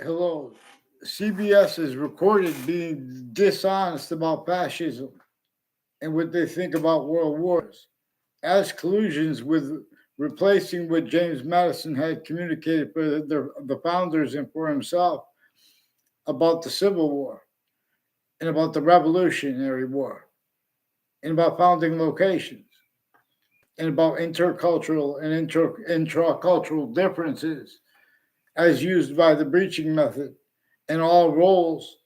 Hello. CBS is recorded being dishonest about fascism and what they think about world wars as collusions with replacing what James Madison had communicated for the founders and for himself about the Civil War and about the Revolutionary War and about founding locations and about intercultural and intra-cultural differences as used by the breaching method and all roles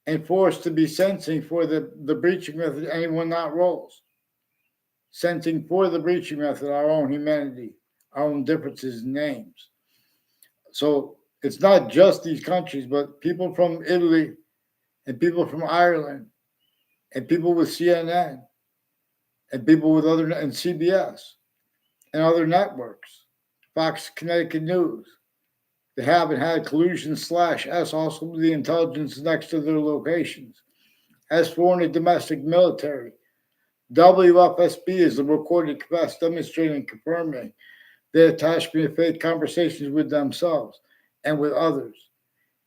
and forced to be sensing for the breaching method, anyone not roles. Sensing for the breaching method, our own humanity, our own differences in names. So it's not just these countries, but people from Italy and people from Ireland and people with CNN and people with other and CBS and other networks, Fox Connecticut News. They haven't had collusion slash S also with the intelligence next to their locations. As foreign and domestic military, WFSB is the recorded capacity demonstrating and confirming their attachment to fake conversations with themselves and with others.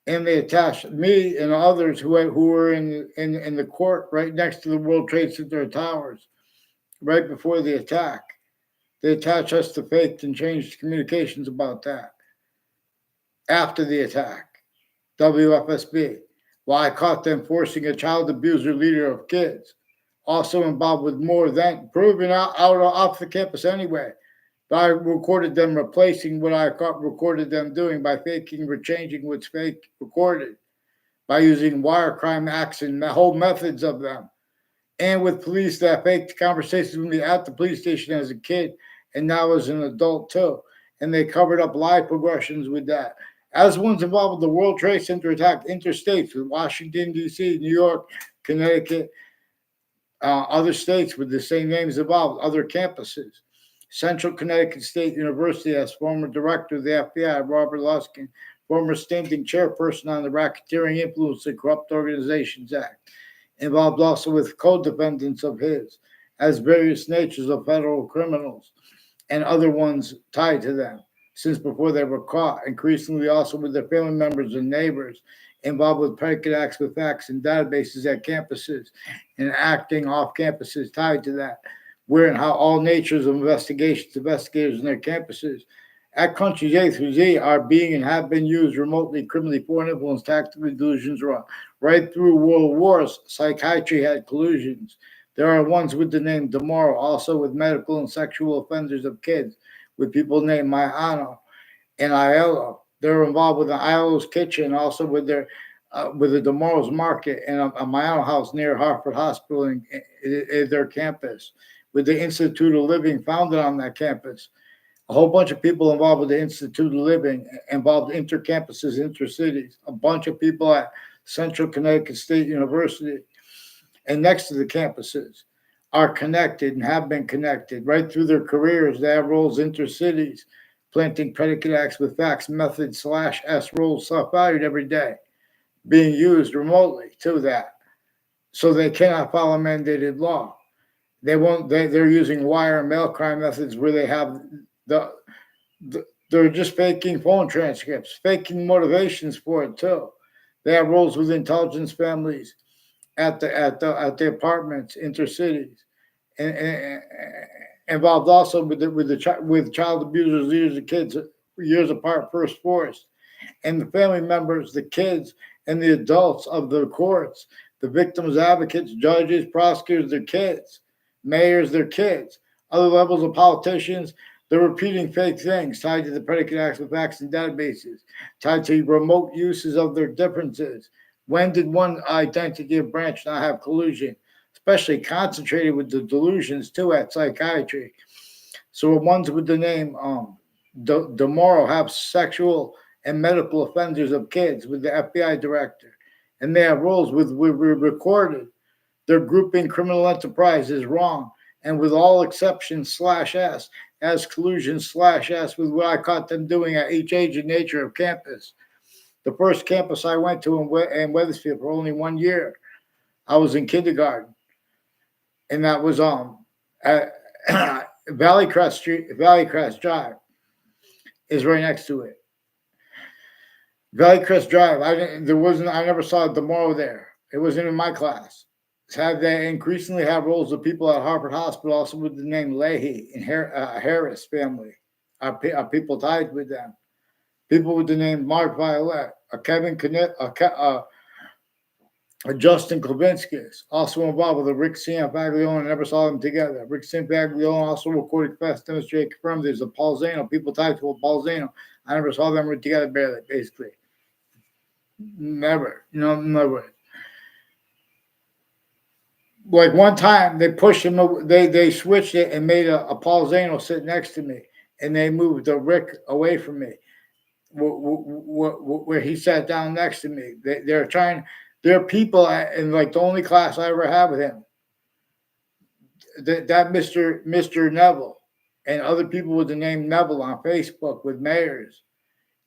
And they attached me and others who were in the court right next to the World Trade Center towers right before the attack. They attached us to faked and changed communications about that after the attack. WFSB. While I caught them forcing a child abuser leader of kids, also involved with more than proven out off the campus anyway. But I recorded them replacing what I caught recorded them doing by faking or changing what's fake recorded, by using wire crime acts and the whole methods of them. And with police that faked conversations with me at the police station as a kid and now as an adult too. And they covered up live progressions with that. As ones involved with the World Trade Center attack interstates with Washington, D.C., New York, Connecticut, other states with the same names involved, other campuses. Central Connecticut State University as former director of the FBI, Robert Luskin, former standing chairperson on the Racketeering Influence and Corrupt Organizations Act, involved also with co-defendants of his as various natures of federal criminals and other ones tied to them since before they were caught, increasingly also with their family members and neighbors involved with predicate acts with facts and databases at campuses and acting off campuses tied to that, where and how all natures of investigations, investigators in their campuses at countries A through Z are being and have been used remotely, criminally, foreign influence, tactically, delusions, right through world wars. Psychiatry had collusions. There are ones with the name Demoro, also with medical and sexual offenders of kids, with people named Mayano and Aiello. They're involved with the Aiello's Kitchen, also with the Demoro's Market and a Mayano house near Hartford Hospital in their campus, with the Institute of Living founded on that campus. A whole bunch of people involved with the Institute of Living, involved inter-campuses, inter-cities, a bunch of people at Central Connecticut State University and next to the campuses are connected and have been connected right through their careers. They have roles inter-cities, planting predicate acts with facts, method slash S roles self-valued every day, being used remotely to that. So they cannot follow mandated law. They're using wire and mail crime methods where they have they're just faking phone transcripts, faking motivations for it too. They have roles with intelligence families at the apartments, intercities, and involved also with child abusers, leaders of kids years apart, first forced, and the family members, the kids, and the adults of the courts, the victims, advocates, judges, prosecutors, their kids, mayors, their kids, other levels of politicians. They're repeating fake things tied to the predicate acts of facts and databases, tied to remote uses of their differences. When did one identity of branch not have collusion? Especially concentrated with the delusions too at psychiatry. So ones with the name Demoro have sexual and medical offenders of kids with the FBI director, and they have roles with recorded. Their grouping criminal enterprise is wrong, and with all exceptions slash S as collusion slash S with what I caught them doing at each age and nature of campus. The first campus I went to in Weathersfield for only 1 year, I was in kindergarten, and that was at Valley Crest Drive is right next to it. Valley Crest Drive. I didn't. There wasn't. I never saw Demoro there. It wasn't in my class. Had they increasingly have roles of people at Harvard Hospital, also with the name Leahy and Harris family, are people tied with them. People with the name Mark Violet, a Kevin Knitt, Justin Klavinskis, also involved with the Rick Baglione. I never saw them together. Rick Baglione also recorded confessed, demonstrated, confirmed there's a Paul Zano, people tied to a Paul Zano. I never saw them together barely, basically. Never. Never. Like one time they pushed him, they switched it and made a Paul Zano sit next to me, and they moved the Rick away from me, where he sat down next to me. They're trying. There are people in like the only class I ever had with him. That Mr. Neville and other people with the name Neville on Facebook with mayors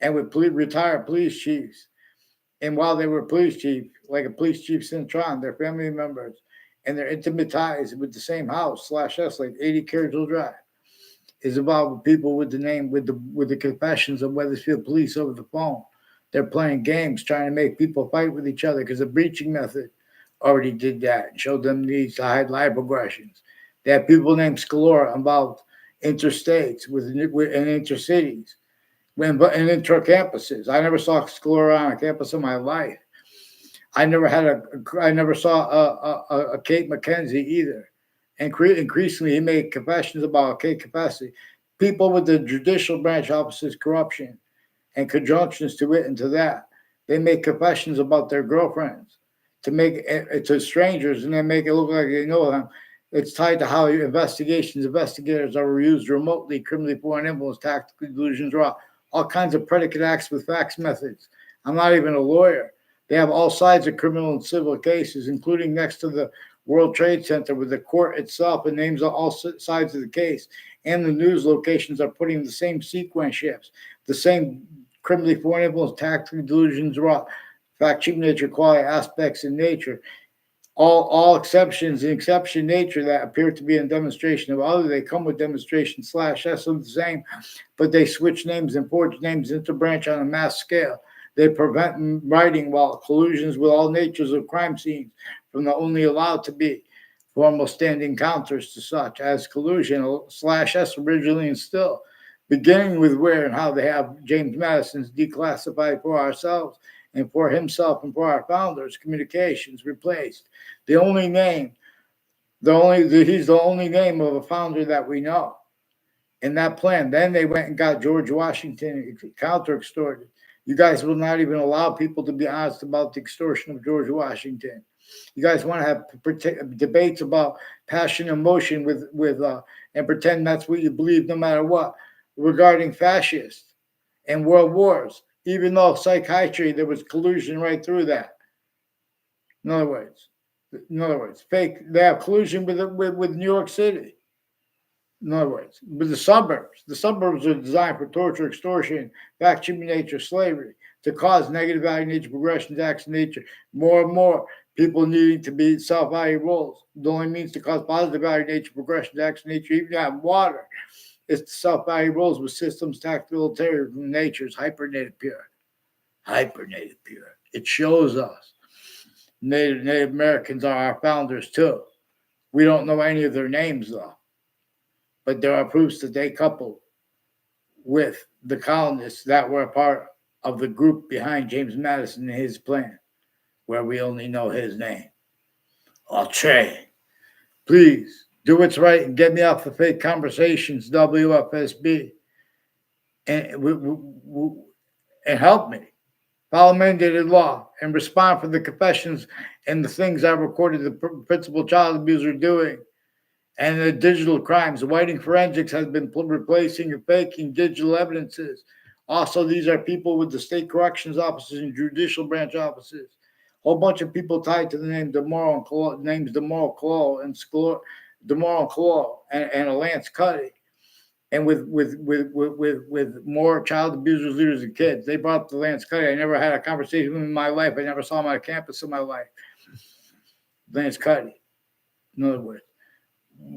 and with retired police chiefs. And while they were police chief, like a police chief Cintron, their family members and their intimate ties with the same house /S, like 80 Carrollville Drive, is involved with people with the name with the confessions of Weathersfield police over the phone. They're playing games, trying to make people fight with each other because the breaching method already did that and showed them needs to hide live progressions. They have people named Scalora involved interstates and intercities and intra-campuses. I never saw Scalora on a campus in my life. I never saw a Kate McKenzie either. And increasingly, he made confessions about Kate capacity. People with the judicial branch office's corruption and conjunctions to it and to that. They make confessions about their girlfriends to make it to strangers, and they make it look like they know them. It's tied to how investigators are used remotely, criminally foreign influence, tactical delusions, raw, all kinds of predicate acts with facts methods. I'm not even a lawyer. They have all sides of criminal and civil cases, including next to the World Trade Center with the court itself and names on all sides of the case. And the news locations are putting the same sequence shifts, the same criminally foreign influence, tactical delusions, raw, fact, cheap nature, quality aspects in nature. All exceptions in exception nature that appear to be in demonstration of other, they come with demonstration / that's the same, but they switch names and forge names into branch on a mass scale. They prevent writing while collusions with all natures of crime scenes from the only allowed to be formal standing counters to such as collusion / S originally and still, beginning with where and how they have James Madison's declassified for ourselves and for himself and for our founders communications replaced. The only name, he's the only name of a founder that we know in that plan. Then they went and got George Washington counter extorted. You guys will not even allow people to be honest about the extortion of George Washington. You guys want to have debates about passion and emotion with and pretend that's what you believe no matter what regarding fascists and world wars, even though psychiatry there was collusion right through that. In other words, fake. They have collusion with New York City. In other words, with the suburbs are designed for torture, extortion, fact, human nature, slavery, to cause negative value nature, progression, acts of nature, more and more people needing to be self-value roles. The only means to cause positive value nature, progression, acts of nature, even have water, is to self-value roles with systems, tactical, terror from nature's hypernative pure. Hypernative pure. It shows us Native Americans are our founders too. We don't know any of their names though. But there are proofs that they coupled with the colonists that were a part of the group behind James Madison and his plan, where we only know his name. Trey, please do what's right and get me off the fake conversations, WFSB, and help me. Follow mandated law and respond for the confessions and the things I recorded the principal child abuser doing. And the digital crimes. Whiting forensics has been replacing and faking digital evidences. Also, these are people with the state corrections offices and judicial branch offices. A whole bunch of people tied to the name DeMoro and Colo, names DeMoro, Colo, and Scalora, DeMoro and Colo, and Lance Cuddy. And with more child abusers, leaders, and kids. They brought up the Lance Cuddy. I never had a conversation with him in my life. I never saw him on a campus in my life. Lance Cuddy, in other words.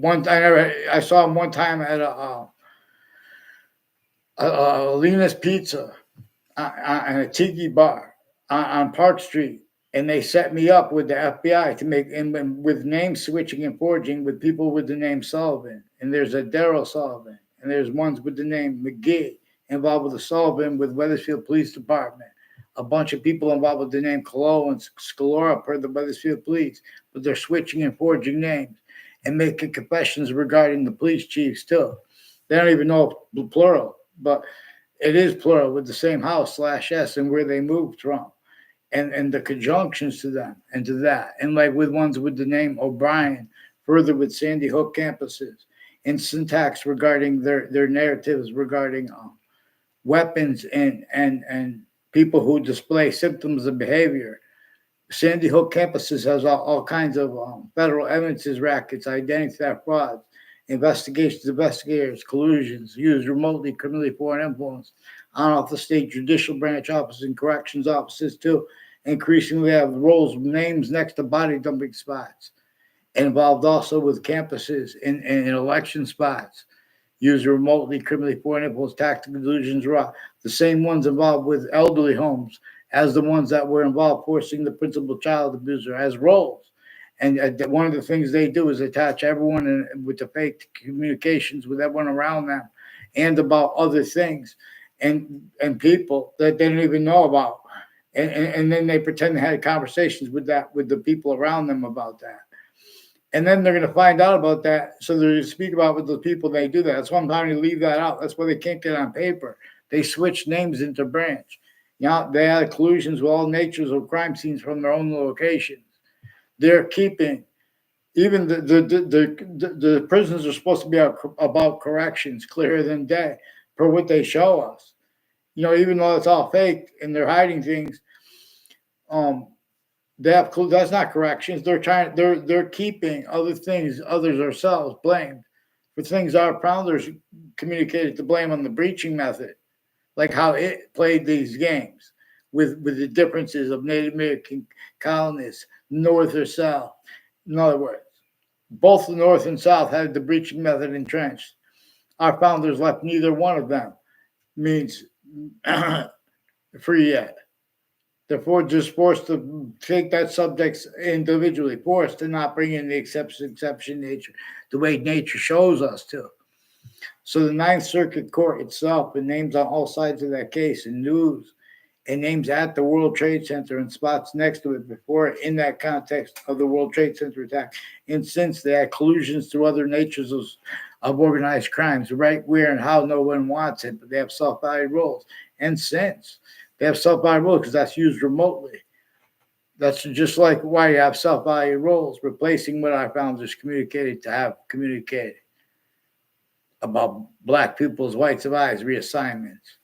I saw him one time at a Lena's Pizza on a tiki bar on Park Street, and they set me up with the FBI to make and with name switching and forging with people with the name Sullivan. And there's a Daryl Sullivan, and there's ones with the name McGee involved with the Sullivan with Wethersfield Police Department. A bunch of people involved with the name Colo and Scalora per the Wethersfield Police, but they're switching and forging names and making confessions regarding the police chiefs too. They don't even know if plural, but it is plural with the same house /s and where they moved from and the conjunctions to them and to that. And like with ones with the name O'Brien, further with Sandy Hook campuses, and syntax regarding their narratives regarding weapons and people who display symptoms of behavior. Sandy Hook campuses has all kinds of federal evidences rackets, identity theft frauds, investigators, collusions, used remotely, criminally foreign influence on off the state judicial branch offices and corrections offices too. Increasingly have roles, names next to body dumping spots. Involved also with campuses in election spots. Used remotely, criminally foreign influence, tactical delusions, raw. The same ones involved with elderly homes as the ones that were involved forcing the principal child abuser as roles. And one of the things they do is attach everyone with the fake communications with everyone around them and about other things and people that they don't even know about. And then they pretend they had conversations with the people around them about that. And then they're going to find out about that. So they're going to speak about with the people they do that. That's why I'm trying to leave that out. That's why they can't get on paper. They switch names into branch. You know, they had collusions with all natures of crime scenes from their own locations. They're keeping even the prisons are supposed to be about corrections clearer than day per what they show us. You know, even though it's all fake and they're hiding things, um, they have that's not corrections. They're keeping other things, others ourselves blamed for things our founders communicated to blame on the breaching method, like how it played these games with the differences of Native American colonists, North or South. In other words, both the North and South had the breaching method entrenched. Our founders left neither one of them means free yet. Therefore, just forced to take that subject individually, forced to not bring in the exception nature, the way nature shows us to. So the Ninth Circuit Court itself, and names on all sides of that case, and news, and names at the World Trade Center and spots next to it before in that context of the World Trade Center attack. And since they had collusions to other natures of organized crimes, right where and how no one wants it, but they have self-valued roles. And since they have self-valued roles because that's used remotely. That's just like why you have self-valued roles, replacing what our founders communicated to have communicated about black people's whites of eyes reassignments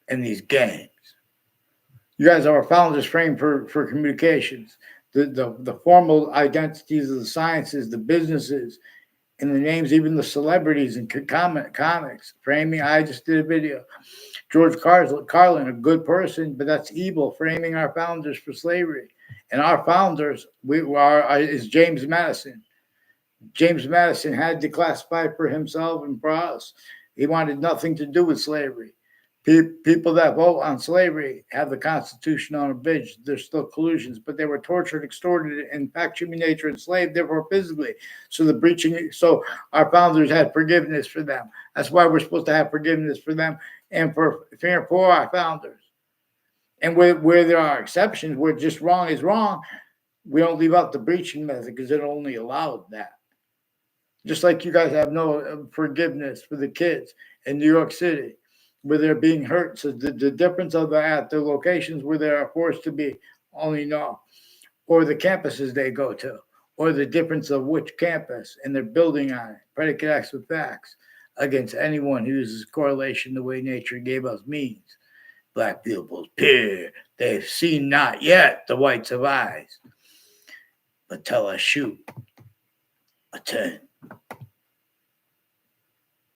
and these games. You guys are our founders framed for communications. The formal identities of the sciences, the businesses, and the names, even the celebrities and comics, framing. I just did a video. George Carlin, a good person, but that's evil, framing our founders for slavery. And our founders is James Madison. James Madison had to classify for himself and for us. He wanted nothing to do with slavery. People that vote on slavery have the Constitution on a bridge. There's still collusions, but they were tortured, extorted, and fact human nature enslaved, therefore physically. So the breaching, so our founders had forgiveness for them. That's why we're supposed to have forgiveness for them and for our founders. And where there are exceptions, where just wrong is wrong, we don't leave out the breaching method because it only allowed that. Just like you guys have no forgiveness for the kids in New York City where they're being hurt. So the difference of at the locations where they are forced to be only know, or the campuses they go to, or the difference of which campus and they're building on it, predicate acts with facts against anyone who uses correlation the way nature gave us means. Black people's peer, they've seen not yet the whites of eyes, but tell us shoot a 10.